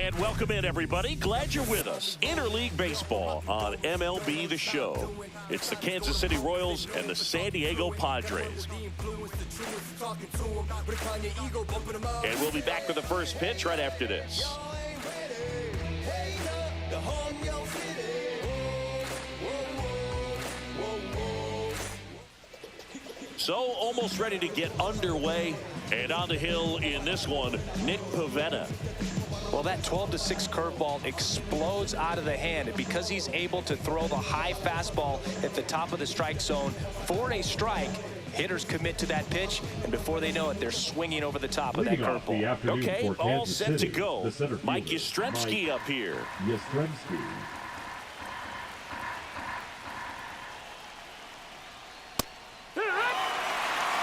And welcome in, everybody. Glad you're with us. Interleague Baseball on MLB The Show. It's the Kansas City Royals and the San Diego Padres. And we'll be back with the first pitch right after this. So almost ready to get underway. And on the hill in this one, Nick Pivetta. Well, that 12-6 curveball explodes out of the hand, and because he's able to throw the high fastball at the top of the strike zone for a strike, hitters commit to that pitch, and before they know it, they're swinging over the top of that curveball. Okay, all set to go. Mike Yastrzemski up here. Yastrzemski.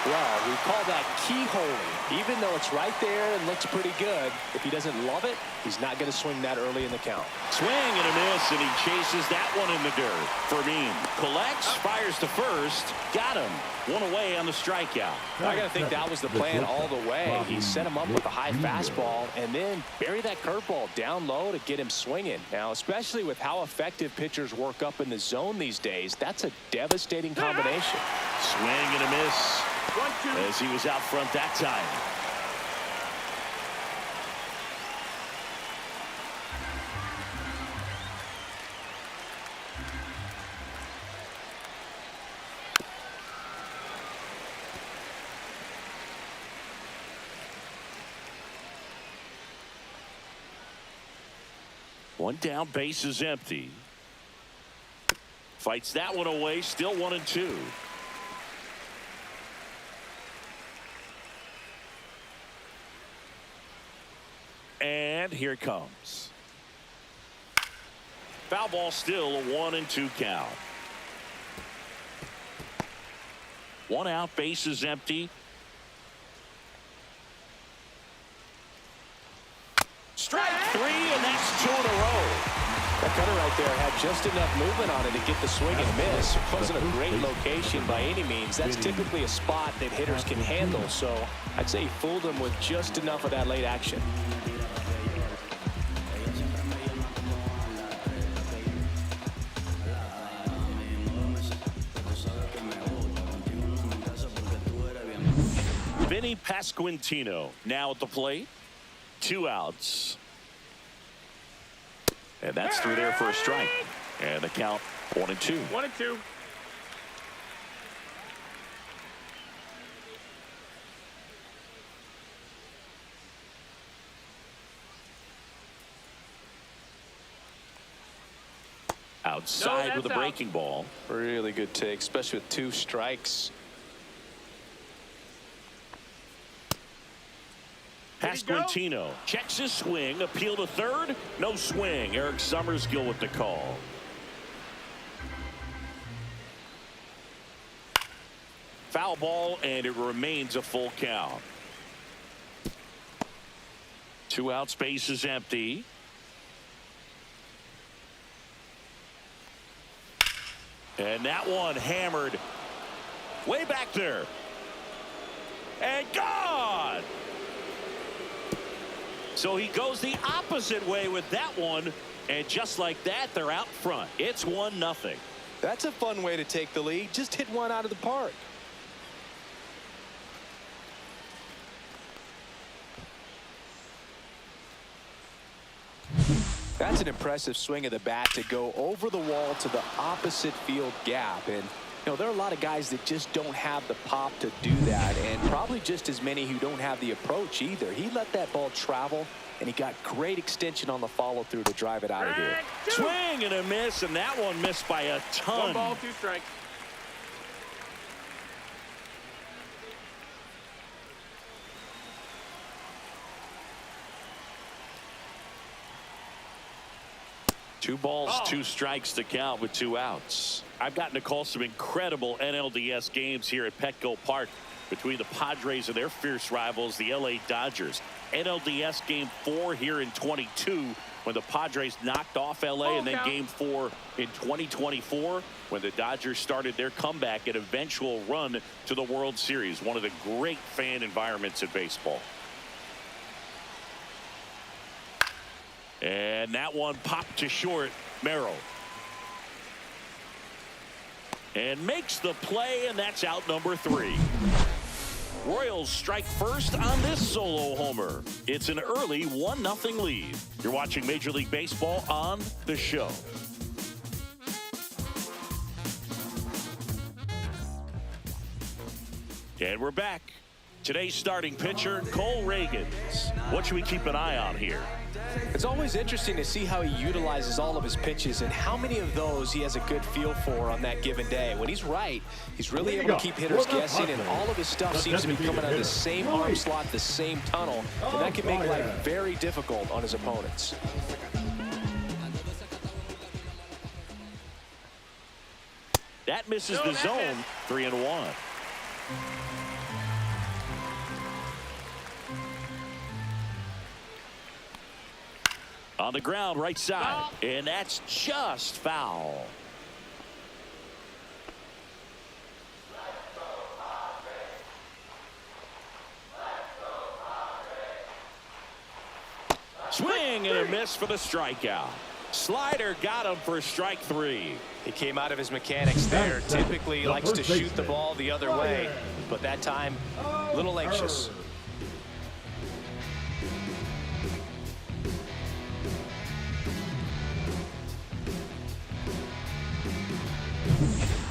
Well, we call that keyholing. Even though it's right there and looks pretty good, if he doesn't love it, he's not going to swing that early in the count. Swing and a miss, and he chases that one in the dirt. Fermin collects, fires to first, got him. One away on the strikeout. I got to think that was the plan all the way. He set him up with a high fastball and then bury that curveball down low to get him swinging. Now, especially with how effective pitchers work up in the zone these days, that's a devastating combination. Swing and a miss as he was out front that time. One down, base is empty. Fights that one away, still 1-2. And here it comes. Foul ball, still a 1-2 count. One out, base is empty. Strike three, and that's 2 in a row. That cutter right there had just enough movement on it to get the swing and miss. It wasn't a great location by any means. That's typically a spot that hitters can handle, so I'd say he fooled him with just enough of that late action. Vinny Pasquantino now at the plate. 2 outs. And that's through there for a strike. And the count 1-2. 1-2. Outside with a breaking ball. Really good take, especially with 2 strikes. Pasquantino checks his swing, appeal to third, no swing. Eric Summerskill with the call. Foul ball, and it remains a full count. 2 outs, base is empty. And that one hammered way back there. And gone! So he goes the opposite way with that one, and just like that, they're out front. It's 1-0. That's a fun way to take the lead. Just hit one out of the park. That's an impressive swing of the bat to go over the wall to the opposite field gap. And you know, there are a lot of guys that just don't have the pop to do that, and probably just as many who don't have the approach either. He let that ball travel, and he got great extension on the follow through to drive it out of here. Swing and a miss, and that one missed by a ton. 1 ball, 2 strikes. Two balls, 2 strikes to count with 2 outs. I've gotten to call some incredible NLDS games here at Petco Park between the Padres and their fierce rivals, the LA Dodgers. NLDS Game 4 here in 22 when the Padres knocked off LA, and then Game 4 in 2024 when the Dodgers started their comeback and eventual run to the World Series. One of the great fan environments in baseball. And that one popped to short. Merrill. And makes the play, and that's out number 3. Royals strike first on this solo homer. It's an early 1-0 lead. You're watching Major League Baseball on The Show. And we're back. Today's starting pitcher, Cole Ragans. What should we keep an eye on here? It's always interesting to see how he utilizes all of his pitches and how many of those he has a good feel for on that given day. When he's right, he's really able to keep hitters guessing, and all of his stuff seems to be coming out of the same arm slot, the same tunnel, and that can make life very difficult on his opponents. That misses the zone. 3-1. On the ground, right side. And that's just foul. Swing and a miss for the strikeout. Slider got him for strike 3. He came out of his mechanics there. Typically he likes to shoot the ball the other way, but that time a little anxious.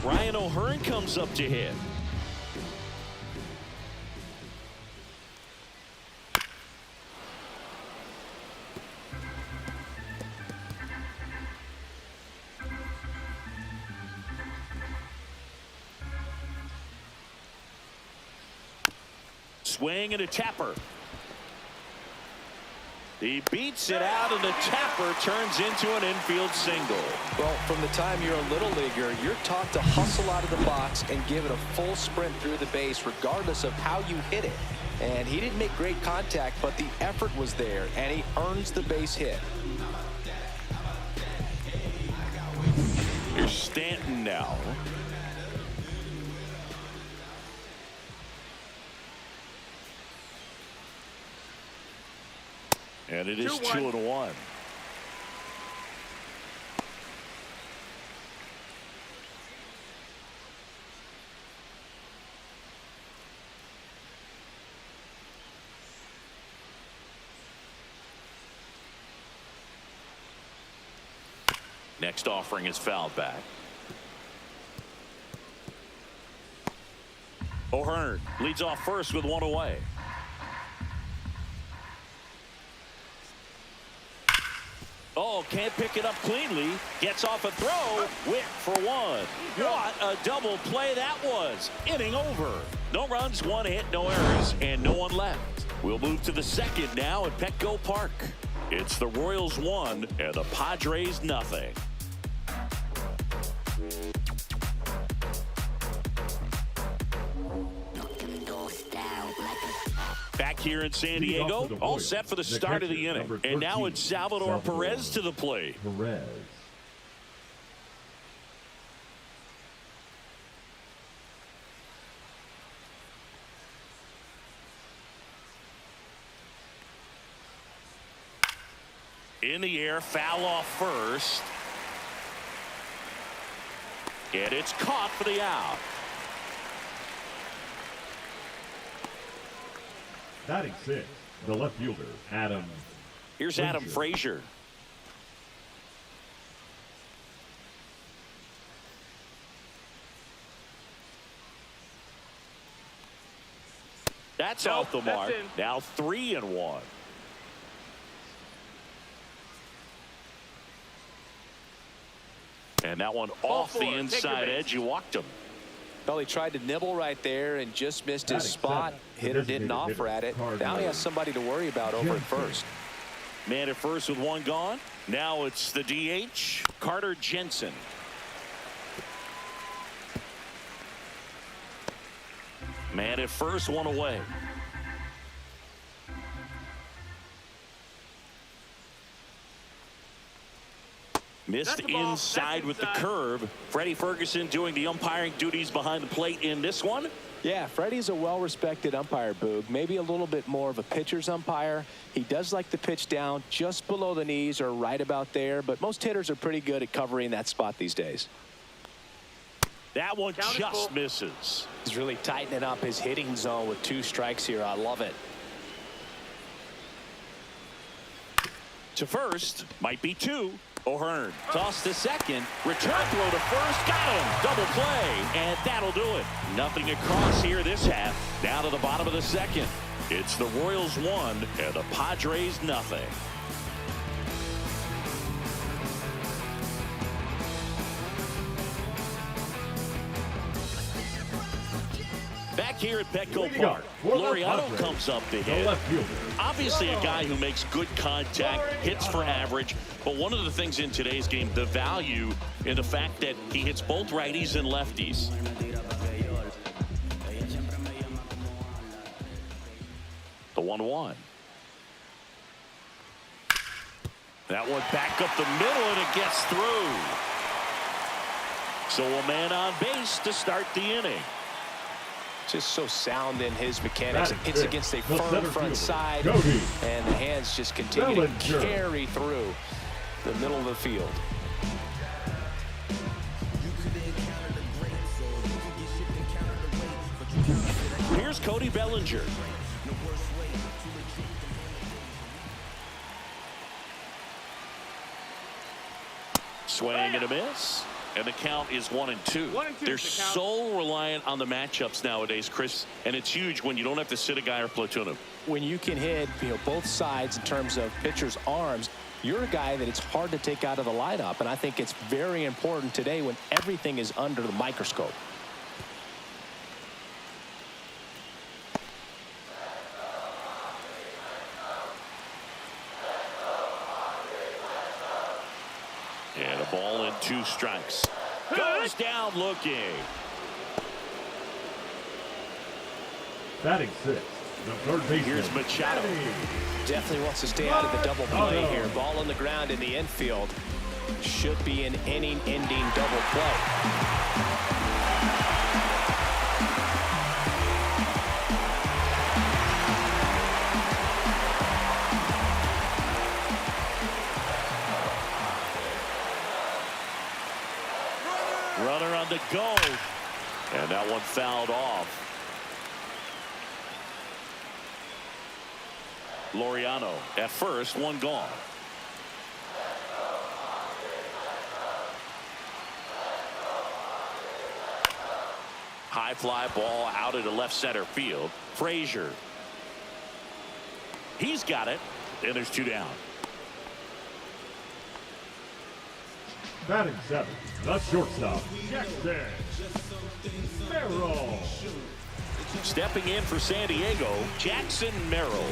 Ryan O'Hearn comes up to hit. Swing and a tapper. He beats it out, and the tapper turns into an infield single. Well, from the time you're a little leaguer, you're taught to hustle out of the box and give it a full sprint through the base regardless of how you hit it. And he didn't make great contact, but the effort was there, and he earns the base hit. Here's Stanton now. And it is 2-1. Next offering is fouled back. O'Hearn leads off first with 1 away. Oh, can't pick it up cleanly. Gets off a throw. Witt for 1. What a double play that was. Inning over. No runs, 1 hit, no errors, and no one left. We'll move to the second now at Petco Park. It's the Royals 1 and the Padres nothing. Back here in San Diego, all set for the start of the inning. And now it's Salvador Perez to the plate. In the air, foul off first. And it's caught for the out. Batting 6, the left fielder, Adam. Here's Adam Frazier. That's off the mark. Now 3-1. And that one off the inside edge. You walked him. Well, he tried to nibble right there and just missed his spot. Hitter didn't offer at it. Now he has somebody to worry about over at first. Man at first with 1 gone. Now it's the DH, Carter Jensen. Man at first, 1 away. Missed inside with the curve. Freddie Ferguson doing the umpiring duties behind the plate in this one. Yeah, Freddie's a well-respected umpire, Boog. Maybe a little bit more of a pitcher's umpire. He does like to pitch down just below the knees or right about there, but most hitters are pretty good at covering that spot these days. That one just misses. He's really tightening up his hitting zone with 2 strikes here. I love it. To first, might be 2. O'Hearn toss to second, return throw to first, got him, double play, and that'll do it. Nothing across here this half. Down to the bottom of the second. It's the Royals 1 and the Padres nothing. Back here at Petco Park, Laureano comes up to hit. Obviously a guy who makes good contact, hits for average, but one of the things in today's game, the value in the fact that he hits both righties and lefties. The 1-1. That one back up the middle, and it gets through. So a man on base to start the inning. Just so sound in his mechanics. It hits against a firm front side, and the hands just continue to carry through the middle of the field. Here's Cody Bellinger. Swing and a miss. And the count is 1-2. They're so reliant on the matchups nowadays, Chris, and it's huge when you don't have to sit a guy or platoon him. When you can hit, both sides in terms of pitchers' arms, you're a guy that it's hard to take out of the lineup, and I think it's very important today when everything is under the microscope. And a ball and 2 strikes. Goes down looking. Batting 6, the third baseman. Here's Machado. Definitely wants to stay out of the double play here. Ball on the ground in the infield. Should be an inning-ending double play. Runner on the go. And that one fouled off. Laureano at first, 1 gone. High fly ball out into left center field. Frazier. He's got it. And there's 2 down. Batting 7, the shortstop, Jackson Merrill. Stepping in for San Diego, Jackson Merrill.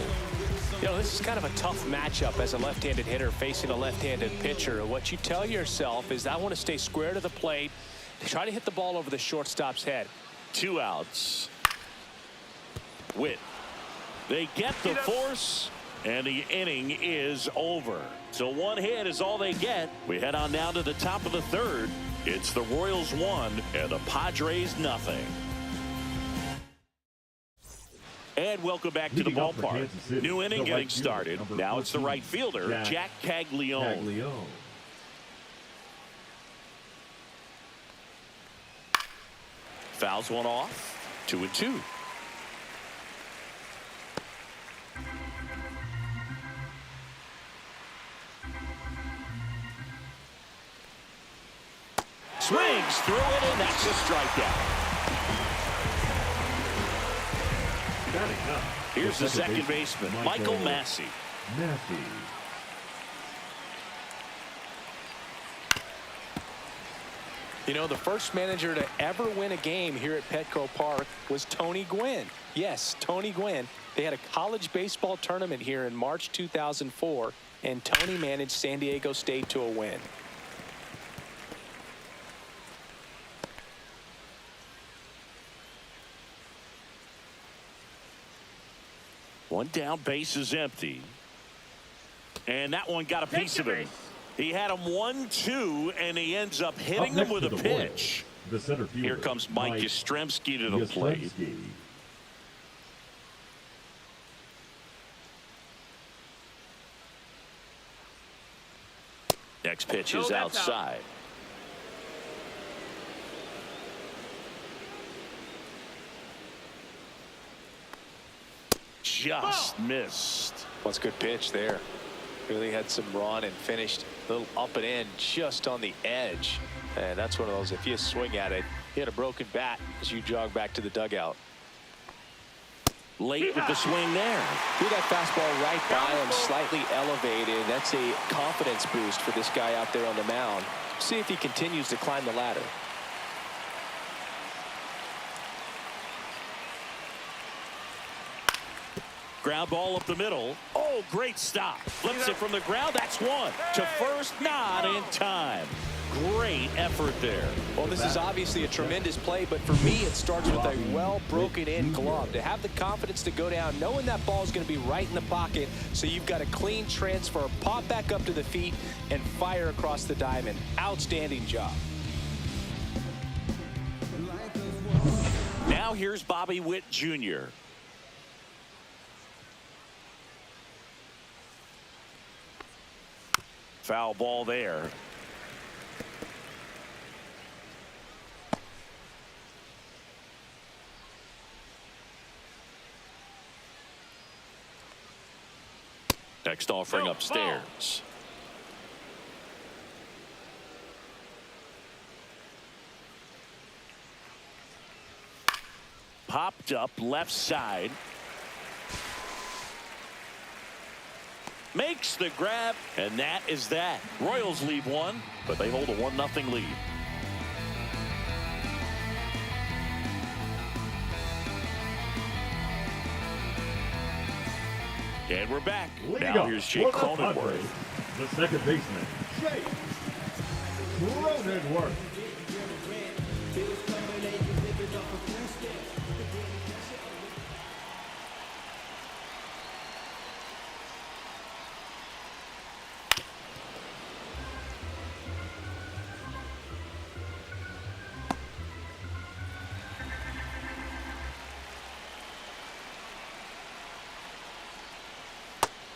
This is kind of a tough matchup as a left-handed hitter facing a left-handed pitcher. What you tell yourself is I want to stay square to the plate, try to hit the ball over the shortstop's head. 2 outs. Witt. They get the force, and the inning is over. So 1 hit is all they get. We head on down to the top of the 3rd. It's the Royals 1 and the Padres nothing. And welcome back to the ballpark. New inning getting started. Now it's the right fielder, Jack Caglione. Fouls one off. 2-2. Swings through it, and that's a strikeout. Here's the second baseman, Michael Massey. The first manager to ever win a game here at Petco Park was Tony Gwynn. Yes, Tony Gwynn. They had a college baseball tournament here in March 2004, and Tony managed San Diego State to a win. One down, base is empty. And that one got a piece of it. He had him 1-2, and he ends up hitting him with a pitch. The center fielder, Here comes Mike Yastrzemski to the plate. Next pitch is outside. Just missed. What's a good pitch there. Really had some run and finished a little up and in just on the edge. And that's one of those, if you swing at it, hit a broken bat as you jog back to the dugout. Late with the swing there. Threw that fastball right by him, slightly elevated. That's a confidence boost for this guy out there on the mound. See if he continues to climb the ladder. Ground ball up the middle. Oh, great stop. Flips it from the ground. That's one. To first, not in time. Great effort there. Well, this is obviously a tremendous play, but for me, it starts with a well-broken-in glove. To have the confidence to go down, knowing that ball is going to be right in the pocket, so you've got a clean transfer, pop back up to the feet, and fire across the diamond. Outstanding job. Now here's Bobby Witt Jr. Foul ball there. Next offering upstairs. Popped up left side. Makes the grab, and that is that. Royals lead one, but they hold a 1-0 lead. And we're back. Now here's Jake Cronenworth. The second baseman, Jake Cronenworth.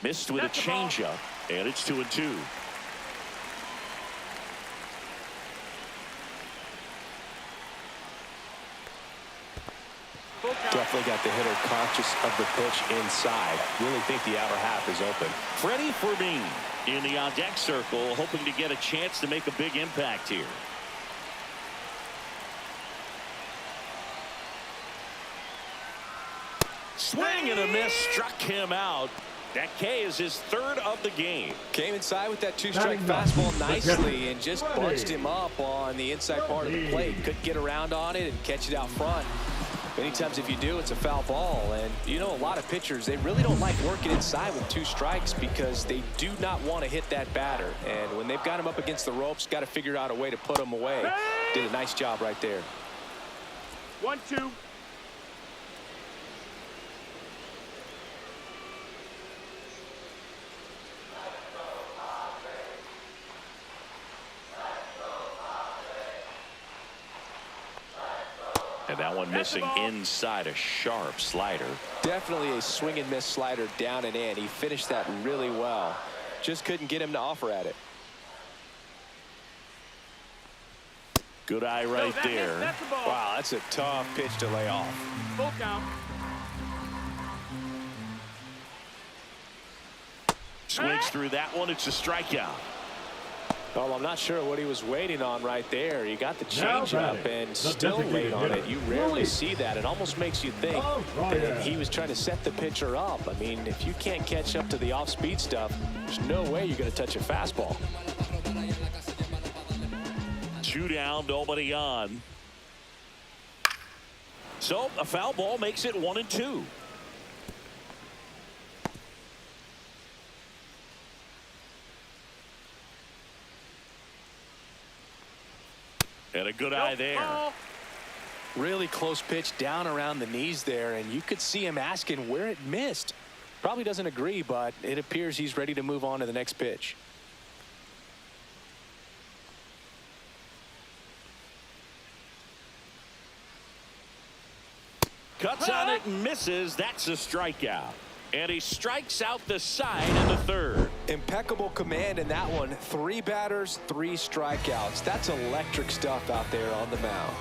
Missed with a changeup, and it's 2-2. Definitely got the hitter conscious of the pitch inside. Really think the outer half is open. Freddie Fermin in the on-deck circle, hoping to get a chance to make a big impact here. Swing and a miss, struck him out. That K is his third of the game. Came inside with that two-strike fastball nicely and just bunched him up on the inside part of the plate. Couldn't get around on it and catch it out front. Many times if you do, it's a foul ball. And you know, a lot of pitchers, they really don't like working inside with 2 strikes because they do not want to hit that batter. And when they've got him up against the ropes, got to figure out a way to put him away. Did a nice job right there. 1-2. And that one missing inside, a sharp slider. Definitely a swing and miss slider down and in. He finished that really well. Just couldn't get him to offer at it. Good eye right there. Wow, that's a tough pitch to lay off. Full count. Swings through that one. It's a strikeout. Well, I'm not sure what he was waiting on right there. He got the changeup and still laid on it. You rarely see that. It almost makes you think that he was trying to set the pitcher up. I mean, if you can't catch up to the off-speed stuff, there's no way you're going to touch a fastball. 2 down, nobody on. So a foul ball makes it 1-2. And a good eye there. Really close pitch down around the knees there, and you could see him asking where it missed. Probably doesn't agree, but it appears he's ready to move on to the next pitch. Cuts on it and misses. That's a strikeout. And he strikes out the side in the third. Impeccable command in that one. 3 batters, 3 strikeouts. That's electric stuff out there on the mound.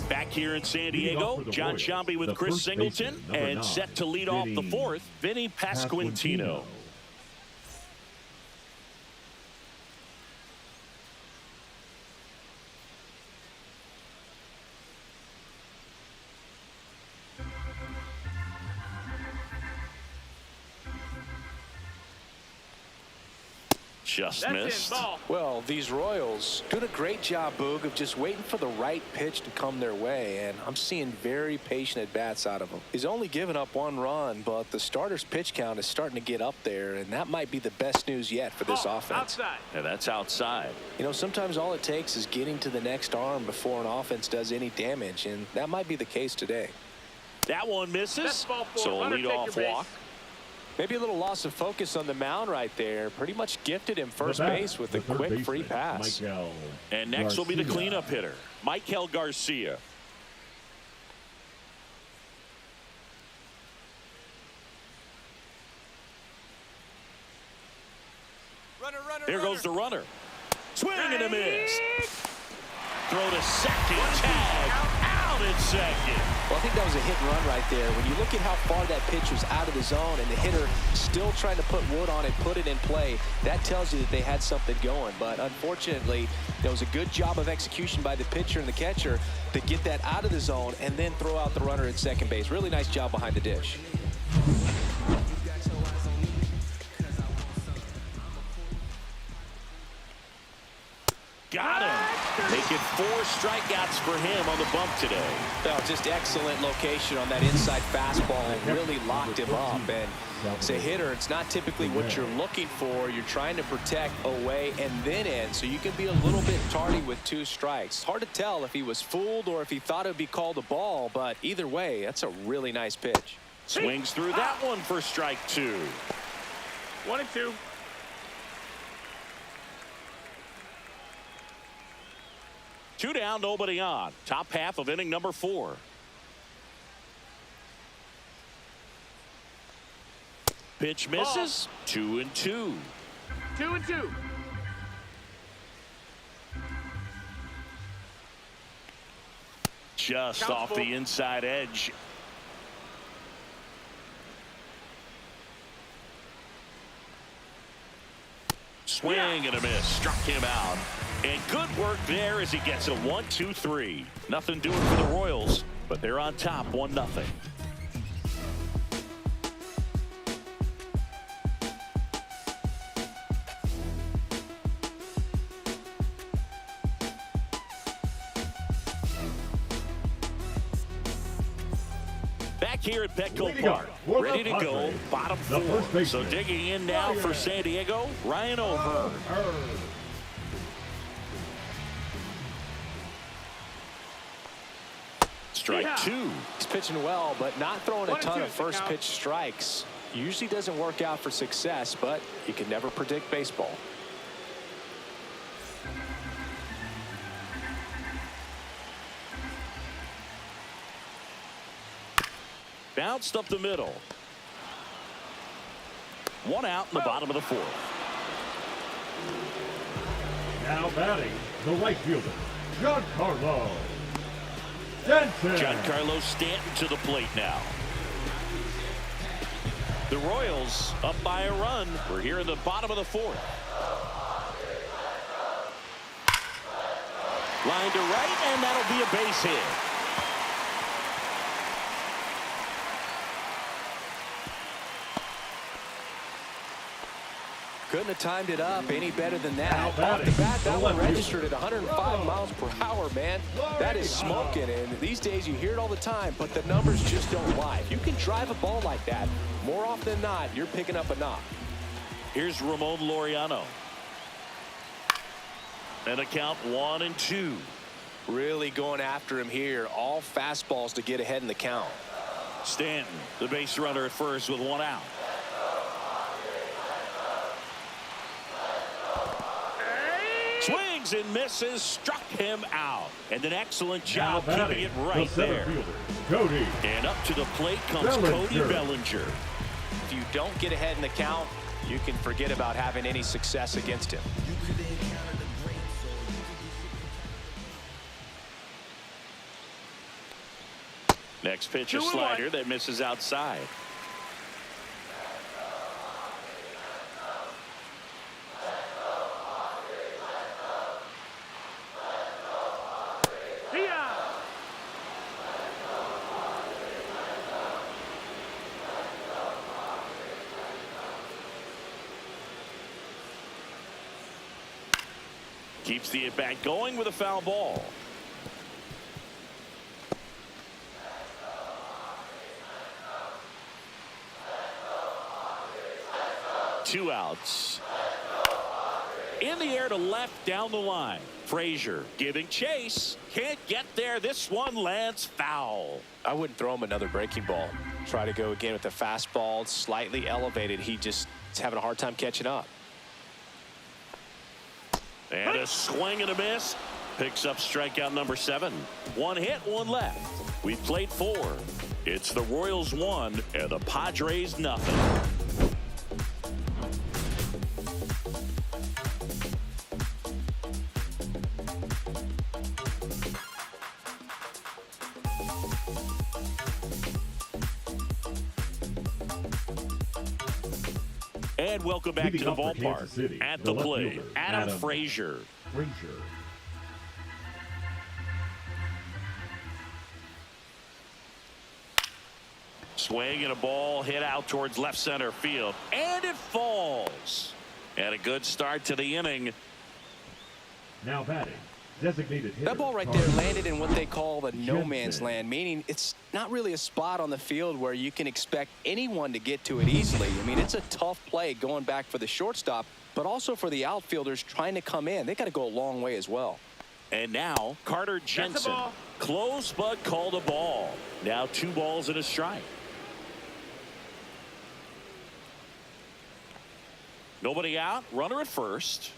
Back here in San Diego, John Sciambi with Chris Singleton, and set to lead off the fourth, Vinny Pasquantino. Just missed. Well, these Royals doing a great job, Boog, of just waiting for the right pitch to come their way, and I'm seeing very patient at-bats out of them. He's only given up 1 run, but the starter's pitch count is starting to get up there, and that might be the best news yet for this offense. Outside. Yeah, that's outside. You know, sometimes all it takes is getting to the next arm before an offense does any damage, and that might be the case today. That one misses, so a leadoff walk. Maybe a little loss of focus on the mound right there. Pretty much gifted him first base with a quick free pass. And next will be the cleanup hitter, Michael Garcia. Here goes the runner. Swing and a miss. Throw to second. Tag. Out at second. Well, I think that was a hit and run right there. When you look at how far that pitch was out of the zone and the hitter still trying to put wood on it, put it in play, that tells you that they had something going. But unfortunately, there was a good job of execution by the pitcher and the catcher to get that out of the zone and then throw out the runner at second base. Really nice job behind the dish. Got him. Making 4 strikeouts for him on the bump today. Well, just excellent location on that inside fastball and really locked him up. And as a hitter, it's not typically what you're looking for. You're trying to protect away and then in, so you can be a little bit tardy with 2 strikes. Hard to tell if he was fooled or if he thought it would be called a ball, but either way, that's a really nice pitch. Swings through that one for strike 2. 1-2. Two down, nobody on. Top half of inning number 4. Pitch misses. 2-2. 2-2. Just off the inside edge. Swing and a miss. Struck him out. And good work there as he gets a 1-2-3. Nothing doing for the Royals, but they're on top 1-0. Back here at Petco Park, ready to go, bottom 4. So digging in now for San Diego, Ryan O'Hearn. Strike 2. He's pitching well, but not throwing a ton of first pitch strikes. Usually doesn't work out for success, but you can never predict baseball. Bounced up the middle. 1 out in the bottom of the 4th. Now batting, the right fielder, Giancarlo Stanton. Giancarlo Stanton to the plate now. The Royals up by a run. We're here in the bottom of the 4th. Line to right, and that'll be a base hit. Couldn't have timed it up any better than that. Off the bat, that one registered at 105 miles per hour, man. That is smoking, and these days you hear it all the time, but the numbers just don't lie. If you can drive a ball like that, more often than not, you're picking up a knock. Here's Ramon Laureano. And a count 1-2. Really going after him here. All fastballs to get ahead in the count. Stanton, the base runner at first with one out. Swings and misses, struck him out. And an excellent job keeping it right there. Cody. And up to the plate comes Cody Bellinger. If you don't get ahead in the count, you can forget about having any success against him. Next pitch, a slider that misses outside. Keeps the at-bat going with a foul ball. Two outs. In the air to left down the line. Frazier giving chase. Can't get there. This one lands foul. I wouldn't throw him another breaking ball. Try to go again with the fastball, slightly elevated. He just is having a hard time catching up. And a swing and a miss. Picks up strikeout number 7. One hit, one left. We've played 4. It's the Royals 1 and the Padres nothing. And welcome back to the ballpark. At the plate, Adam Frazier. Swing and a ball hit out towards left center field. And it falls. And a good start to the inning. Now batting. Designated hitter. That ball right there landed in what they call the no man's land, meaning it's not really a spot on the field where you can expect anyone to get to it easily. I mean, it's a tough play going back for the shortstop, but also for the outfielders trying to come in. They got to go a long way as well. And now Carter Jensen. Close but called a ball. Now 2 balls and a strike. Nobody out. Runner at first.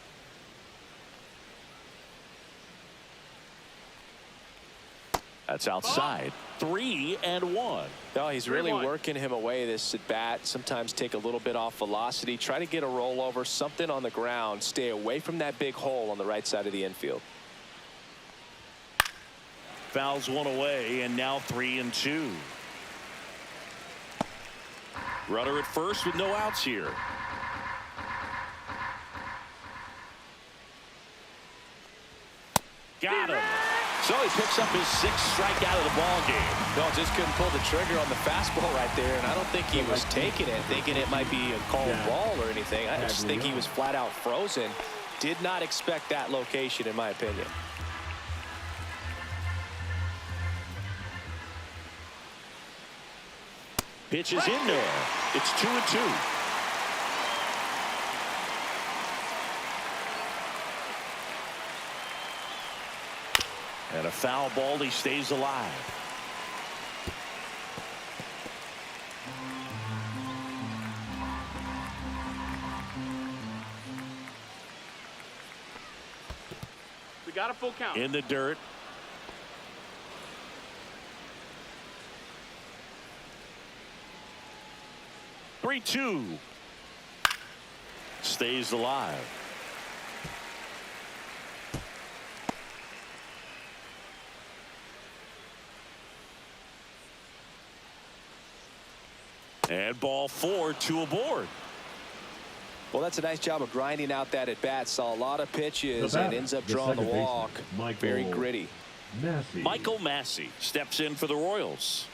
That's outside. 3-1. No, he's really working him away this at bat. Sometimes take a little bit off velocity. Try to get a rollover, something on the ground. Stay away from that big hole on the right side of the infield. Fouls one away, and now 3-2. Runner at first with no outs here. Got him. So he picks up his 6th strikeout of the ball game. No, just couldn't pull the trigger on the fastball right there, and I don't think he was taking it, thinking it might be a called ball or anything. I just think he was flat out frozen. Did not expect that location, in my opinion. Pitch is in there. It's 2-2. And a foul ball. He stays alive. We got a full count. In the dirt. Three-two. Stays alive. And ball 4, 2 aboard. Well, that's a nice job of grinding out that at bat. Saw a lot of pitches and ends up drawing the walk. Very gritty. Michael Massey steps in for the Royals.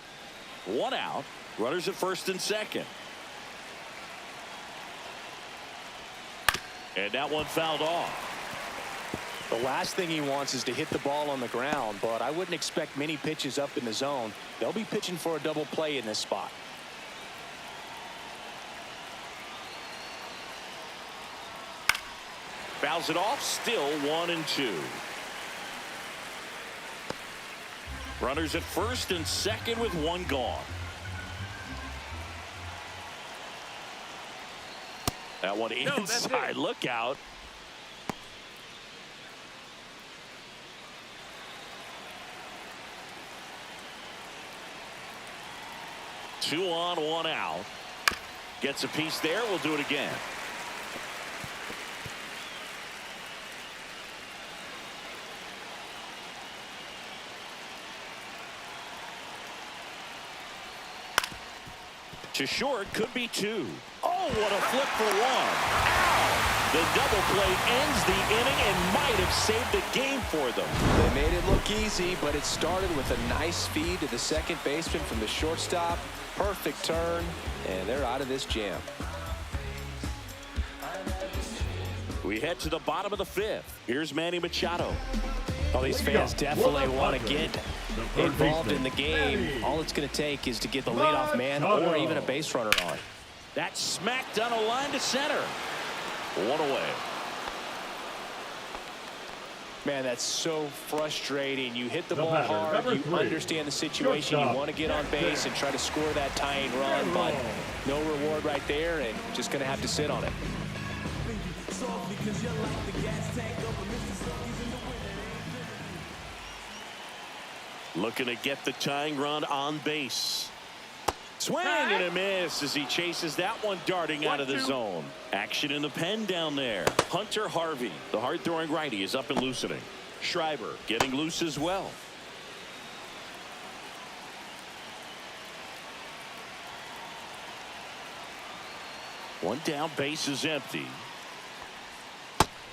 1 out. Runners at first and second. And that one fouled off. The last thing he wants is to hit the ball on the ground, but I wouldn't expect many pitches up in the zone. They'll be pitching for a double play in this spot. Fouls it off. Still 1-2. Runners at first and second with 1 gone. That one No, that's inside. it. Look out. Two on, one out. Gets a piece there. We'll do it again. To short, could be two. Oh, what a flip for one. Ow! The double play ends the inning and might have saved the game for them. They made it look easy, but it started with a nice feed to the second baseman from the shortstop. Perfect turn, and they're out of this jam. We head to the bottom of the fifth. Here's Manny Machado. Well, these fans definitely want to get involved in the game. All it's going to take is to get the leadoff man or even a base runner on. That smacked on a line to center. One away. Man, that's so frustrating. You hit the ball batter, hard. number You 3, understand the situation. You shortstop, want to get on base and try to score that tying run, but no reward right there, and just going to have to sit on it. Looking to get the tying run on base. Swing and a miss as he chases that one darting out of the zone. Action in the pen down there. Hunter Harvey, the hard-throwing righty, is up and loosening. Schreiber getting loose as well. One down, base is empty.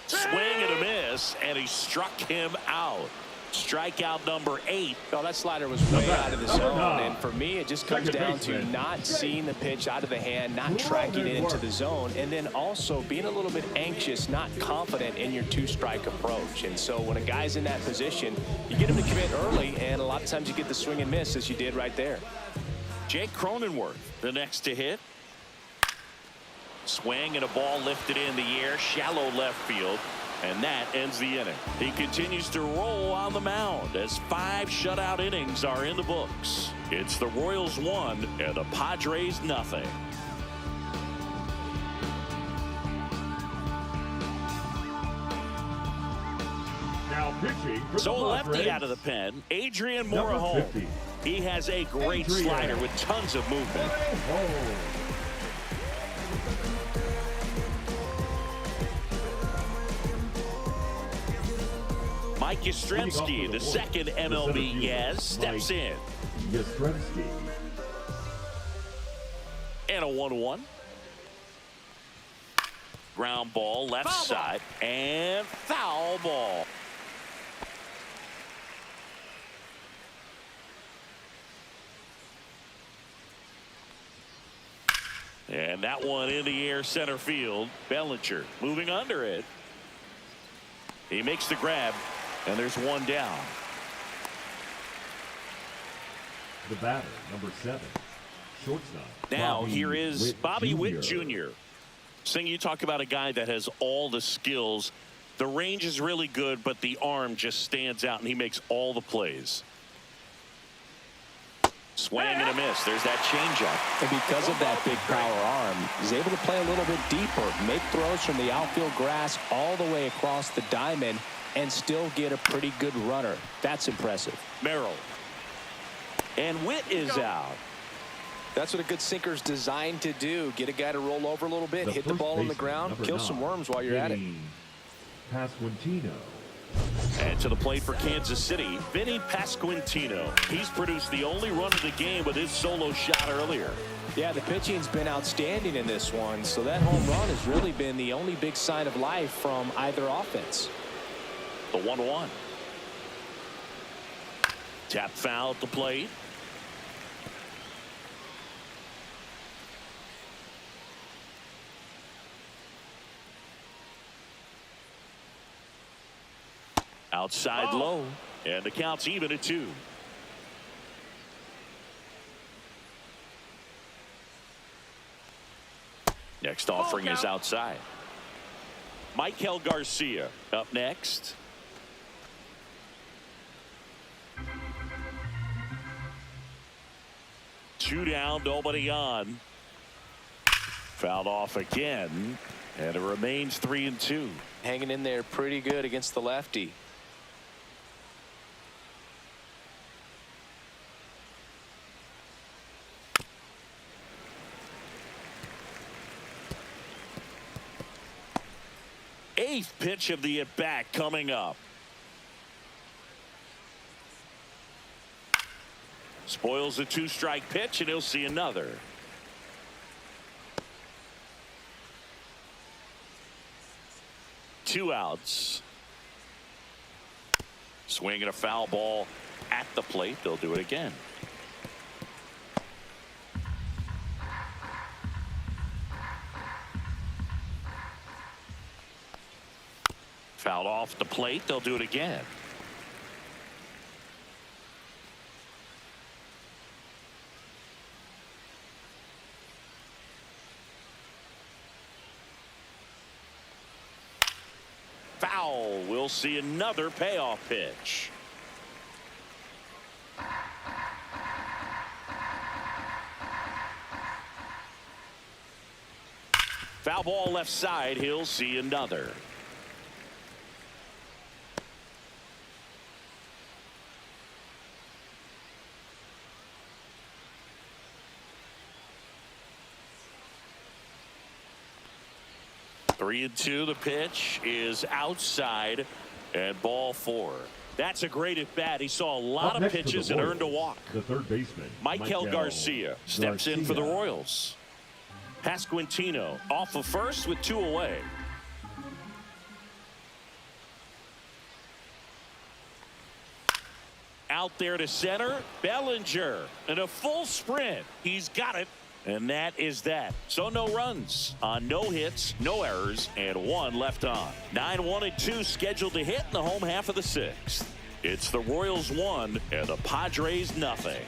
Swing and a miss, and he struck him out. Strikeout number 8. Well, that slider was way out of the zone, and for me, it just comes down to not seeing the pitch out of the hand, not tracking it into the zone, and then also being a little bit anxious, not confident in your two-strike approach. And so when a guy's in that position, you get him to commit early, and a lot of times you get the swing and miss, as you did right there. Jake Cronenworth, the next to hit. Swing and a ball lifted in the air, shallow left field. And that ends the inning. He continues to roll on the mound as 5 shutout innings are in the books. It's the Royals 1 and the Padres nothing. Now pitching for So the lefty Padres, out of the pen, Adrian number Morejon. 50. He has a great Adrian. slider with tons of movement. Oh. Mike Yastrzemski, the second MLB Yaz, steps in. Yastrzemski. And a 1-1. Ground ball left side and foul ball. And that one in the air center field. Bellinger moving under it. He makes the grab, and there's one down. The batter, number 7, shortstop. Now Bobby here is Bobby Witt Jr. Jr. Sing, you talk about a guy that has all the skills. The range is really good, but the arm just stands out, and he makes all the plays. Swing and a miss. There's that changeup. And because of that big power arm, he's able to play a little bit deeper, make throws from the outfield grass all the way across the diamond, and still get a pretty good runner. That's impressive. Merrill. And Witt is out. That's what a good sinker's designed to do. Get a guy to roll over a little bit, hit the first ball on the baseman, ground, number kill 9, some worms while you're at it. Vinny Pasquantino. And to the plate for Kansas City, Vinny Pasquantino. He's produced the only run of the game with his solo shot earlier. Yeah, the pitching's been outstanding in this one, so that home run has really been the only big sign of life from either offense. The 1-1. Tap foul at the plate. Outside low, and the count's even at 2. Next offering is outside. Michael Garcia up next. Two down, nobody on. Fouled off again. And it remains 3-2. Hanging in there pretty good against the lefty. Eighth pitch of the at-bat coming up. Spoils the 2-strike pitch, and he'll see another. Two outs. Swinging a foul ball at the plate. They'll do it again. Fouled off the plate. They'll do it again. Foul. We'll see another payoff pitch. Foul ball left side. He'll see another. Three and two. The pitch is outside, and ball 4. That's a great at bat. He saw a lot of pitches and earned a walk. The third baseman, Michael Garcia steps in for the Royals. Pasquantino off of first with 2 away. Out there to center, Bellinger, and a full sprint. He's got it. And that is that. So no runs on no hits, no errors, and 1 left on. 9-1-2 scheduled to hit in the home half of the 6th. It's the Royals 1 and the Padres nothing.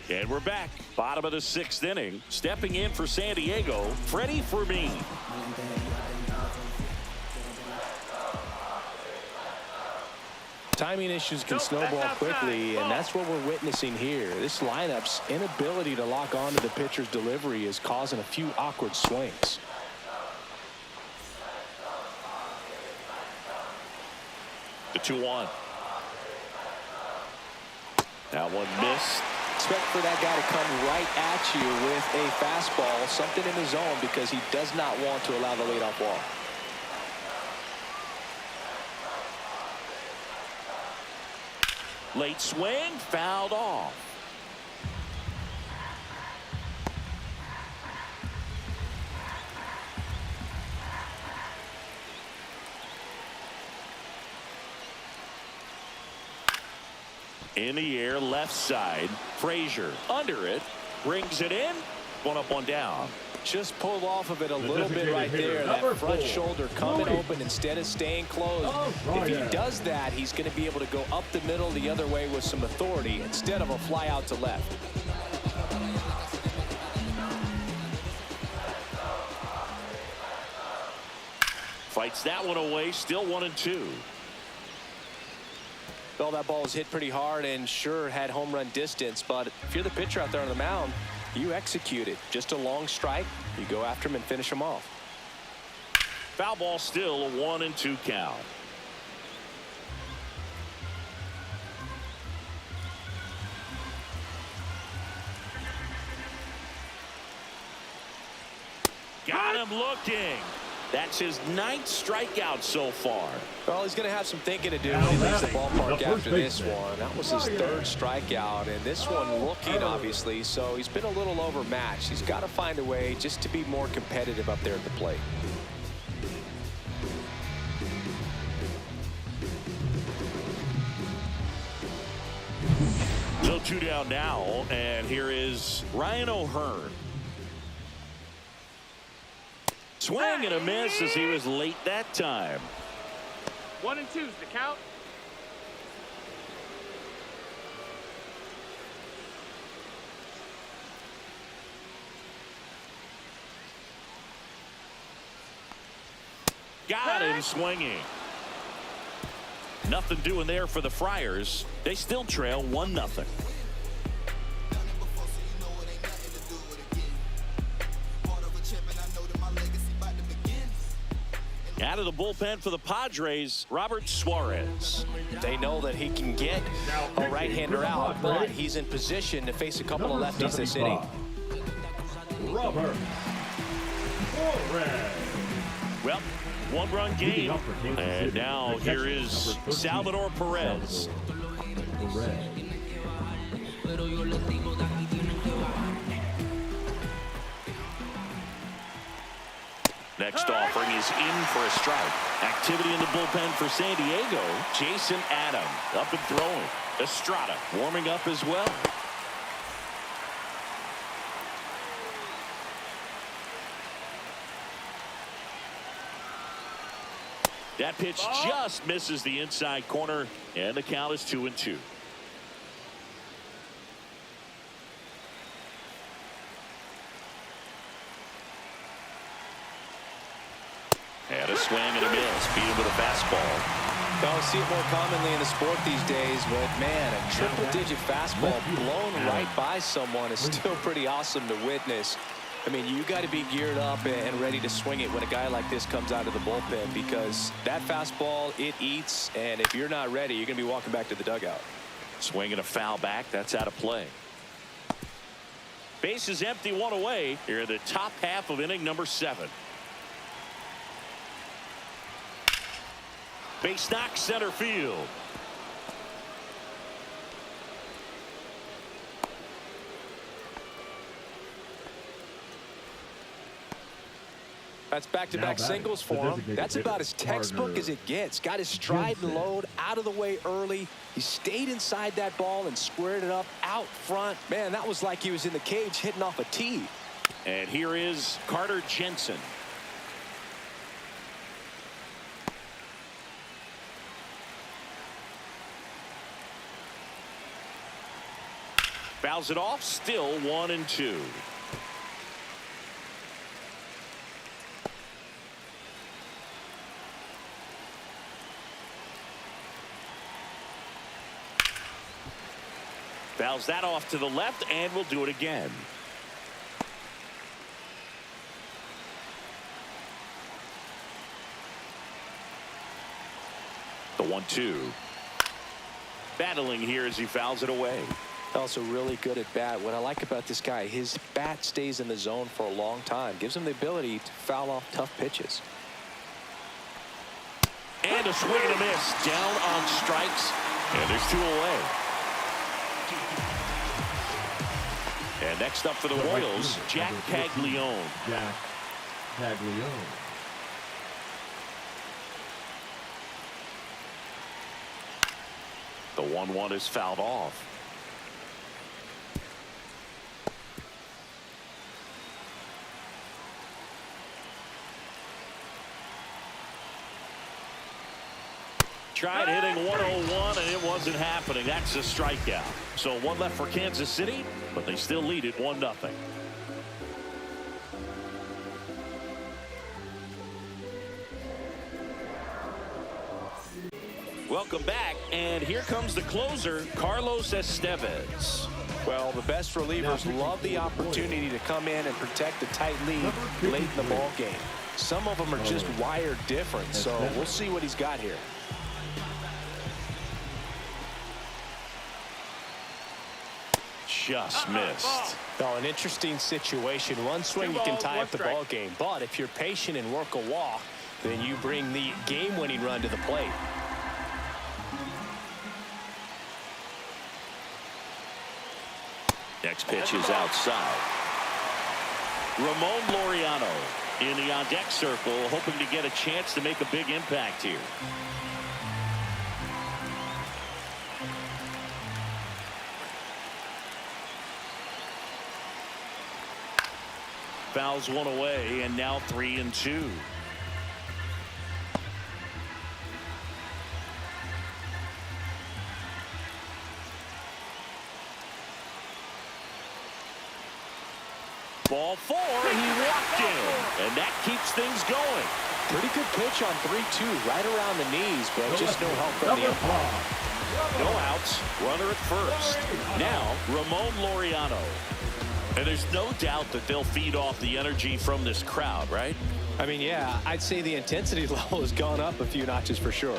And we're back. Bottom of the 6th inning. Stepping in for San Diego, Freddie Fermin. Timing issues can snowball quickly, and that's what we're witnessing here. This lineup's inability to lock onto the pitcher's delivery is causing a few awkward swings. The 2-1. That one missed. Expect for that guy to come right at you with a fastball, something in the zone, because he does not want to allow the leadoff walk. Late swing, fouled off. In the air, left side. Frazier under it, brings it in. 1 up, 1 down. Just pulled off of it a little bit right there. That front shoulder coming open instead of staying closed. If he does that, he's going to be able to go up the middle the other way with some authority instead of a fly out to left. Fights that one away. Still 1-2. Well, that ball was hit pretty hard and sure had home run distance, but if you're the pitcher out there on the mound, you execute it. Just a long strike. You go after him and finish him off. Foul ball, still a 1-2 count. Got him looking. That's his 9th strikeout so far. Well, he's going to have some thinking to do when he leaves the ballpark after this one. That was his 3rd strikeout, and this one looking, obviously, so he's been a little overmatched. He's got to find a way just to be more competitive up there at the plate. So 2 down now, and here is Ryan O'Hearn. Swing and a miss as he was late that time. 1 and 2's the count. Got him swinging. Nothing doing there for the Friars. They still trail 1-0. Out of the bullpen for the Padres, Robert Suarez. They know that he can get a right-hander out, but he's in position to face a couple of lefties this inning. Robert Suarez. Well, one-run game. And now here is Salvador Perez. Next offering is in for a strike. Activity in the bullpen for San Diego. Jason Adam up and throwing. Estrada warming up as well. That pitch just misses the inside corner, and the count is 2-2. And a swing and a miss. Beat him with a fastball. Don't see it more commonly in the sport these days, but man, a triple-digit fastball blown right by someone is still pretty awesome to witness. I mean, you got to be geared up and ready to swing it when a guy like this comes out of the bullpen, because that fastball, it eats, and if you're not ready, you're going to be walking back to the dugout. Swing and a foul back. That's out of play. Base is empty, one away. Here in the top half of inning number 7. Base knock center field. That's back-to-back singles for him. That's about as textbook as it gets. Got his stride and load out of the way early. He stayed inside that ball and squared it up out front. Man, that was like he was in the cage hitting off a tee. And here is Carter Jensen. Fouls it off, still 1-2. Fouls that off to the left, and we'll do it again. The 1-2. Battling here as he fouls it away. Also really good at bat. What I like about this guy, his bat stays in the zone for a long time. Gives him the ability to foul off tough pitches. And a swing and a miss. Down on strikes. And there's 2 away. And next up for the Royals, Jack Caglione. Jack Caglione. The 1-1 is fouled off. Tried hitting 101 and it wasn't happening. That's a strikeout. So 1 left for Kansas City, but they still lead it 1-0. Welcome back, and here comes the closer, Carlos Estevez. Well, the best relievers love the opportunity to come in and protect a tight lead late in the ball game. Some of them are just wired different, so we'll see what he's got here. Just missed. Well, an interesting situation. One swing you can tie up the ball game, but if you're patient and work a walk, then you bring the game-winning run to the plate. Next pitch is outside. Ramon Laureano in the on-deck circle, hoping to get a chance to make a big impact here. Fouls 1 away, and now 3-2. Ball 4, and he walked in, and that keeps things going. Pretty good pitch on 3-2, right around the knees, but just no help from the umpire. No outs, runner at first. Now, Ramon Laureano. And there's no doubt that they'll feed off the energy from this crowd, right? I mean, yeah, I'd say the intensity level has gone up a few notches for sure.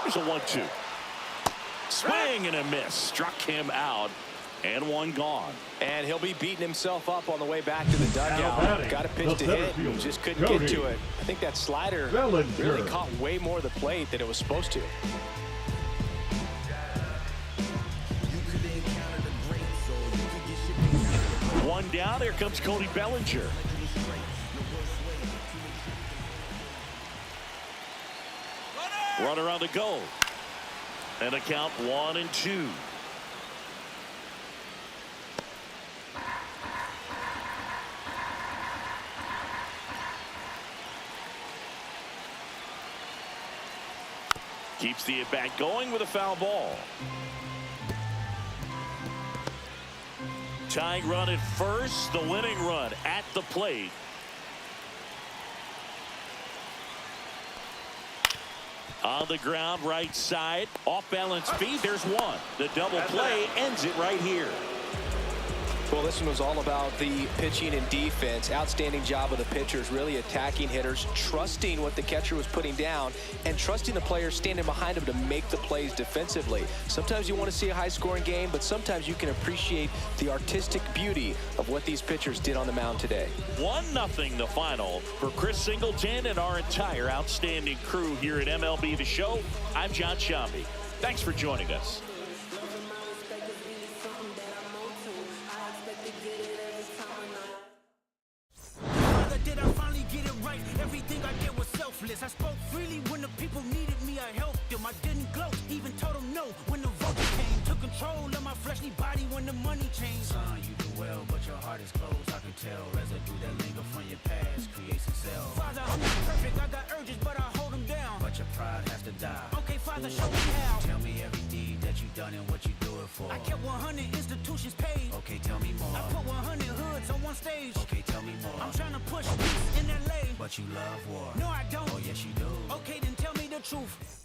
Here's a 1-2. Swing and a miss. Struck him out. And one gone. And he'll be beating himself up on the way back to the dugout. Got a pitch to hit, just couldn't get to it. I think that slider really caught way more of the plate than it was supposed to. One down. Here comes Cody Bellinger. Runner on the go. And a count 1-2. Keeps the at-bat going with a foul ball. Tying run at first, the winning run at the plate. On the ground, right side, off balance feet. There's one. The double play ends it right here. Well, this one was all about the pitching and defense. Outstanding job of the pitchers, really attacking hitters, trusting what the catcher was putting down, and trusting the players standing behind him to make the plays defensively. Sometimes you want to see a high-scoring game, but sometimes you can appreciate the artistic beauty of what these pitchers did on the mound today. 1-0 the final. For Chris Singleton and our entire outstanding crew here at MLB The Show, I'm John Shambi. Thanks for joining us. Everything I did was selfless. I spoke freely when the people needed me. I helped them. I didn't gloat, even told them no when the vote came. Took control of my fleshly body when the money changed. Son, you do well, but your heart is closed. I can tell residue that linger from your past creates itself. Father, I'm not perfect. I got urges, but I hold them down. But your pride has to die. Okay, Father, show me how. Tell me every deed that you done and what you do it for. I kept 100 institutions paid. Okay, tell me more. I put 100 hoods on one stage. Okay, tell me more. I'm trying to push peace in LA. But you love war. No, I don't. Oh, yes, you do. Okay, then tell me the truth.